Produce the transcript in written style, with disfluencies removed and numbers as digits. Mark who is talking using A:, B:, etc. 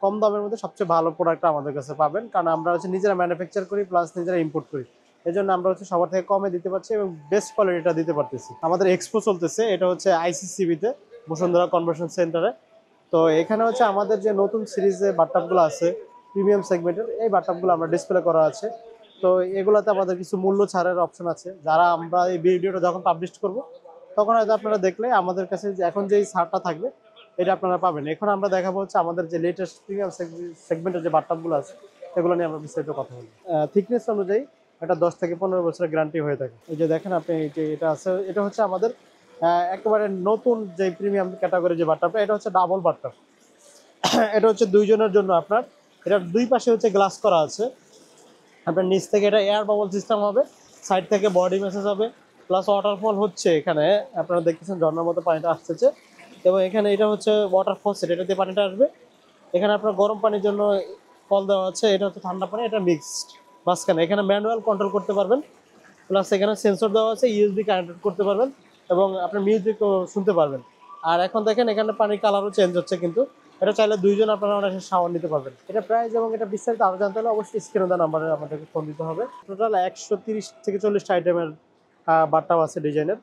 A: কম দামের মধ্যে সবচেয়ে ভালো প্রোডাক্ট আমাদের কাছে পাবেন, কারণ আমরা হচ্ছে নিজেরা ম্যানুফ্যাকচার করি প্লাস নিজেরা ইম্পোর্ট করি। এই জন্য আমরা হচ্ছে সবার থেকে কমে দিতে পারছি এবং বেস্ট কোয়ালিটিটা দিতে পারতেছি। আমাদের এক্সপো চলতেছে, এটা হচ্ছে আইসিসিবিতে, বসুন্ধরা কনভেনশন সেন্টারে। তো এখানে হচ্ছে আমাদের যে নতুন সিরিজে বাথটাবগুলো আছে প্রিমিয়াম সেগমেন্টের, এই বাথটাবগুলো আমরা ডিসপ্লে করা আছে। তো এগুলোতে আমাদের কিছু মূল্য ছাড়ের অপশন আছে, যারা আমরা এই ভিডিওটা যখন পাবলিশ করব তখন হয়তো আপনারা দেখলে আমাদের কাছে যে এখন যেই ছাড়টা থাকবে এটা আপনারা পাবেন। এখন আমরা দেখাবো হচ্ছে আমাদের যে লেটেস্ট প্রিমিয়াম সেগমেন্টের যে বাথটাবগুলো আছে সেগুলো নিয়ে আমরা বিস্তারিত কথা বলবো। থিকনেস অনুযায়ী এটা 10 থেকে 15 বছরের গ্যারান্টি হয়ে থাকে। এই যে দেখেন আপনি, এটা আছে, এটা হচ্ছে আমাদের একেবারে নতুন যে প্রিমিয়াম ক্যাটাগরি যে বাথটাবটা, এটা হচ্ছে ডাবল বাথটাব। এটা হচ্ছে দুইজনের জন্য আপনার, এটার দুই পাশে হচ্ছে গ্লাস করা আছে। আপনার নিচ থেকে এটা এয়ার বাবল সিস্টেম হবে, সাইড থেকে বডি ম্যাসেজ হবে, প্লাস ওয়াটারফল হচ্ছে এখানে আপনারা দেখতেছেন ঝর্ণার মতো পানিটা আসতেছে। এবং এখানে এটা হচ্ছে ওয়াটারফল সেট, এটা দিয়ে পানিটা আসবে। এখানে আপনার গরম পানির জন্য কল দেওয়া আছে, এটা হচ্ছে ঠান্ডা পানি, এটা মিক্সড। মাঝখানে এখানে ম্যানুয়াল কন্ট্রোল করতে পারবেন, প্লাস এখানে সেন্সর দেওয়া আছে, ইউএসবি কানেক্ট করতে পারবেন এবং আপনার মিউজিকও শুনতে পারবেন। আর এখন দেখেন এখানে পানির কালারও চেঞ্জ হচ্ছে, কিন্তু এটা চাইলে দুইজন আপনারা অনেক শাওয়ার নিতে পারবেন। এটা প্রাইস এবং এটা বিস্তারিত আরো জানতে হলে অবশ্যই স্ক্রিনে দেওয়া নাম্বারে আমাদেরকে ফোন দিতে হবে। টোটাল 130 থেকে 40টা আইটেমের বাথটাব আছে ডিজাইনের।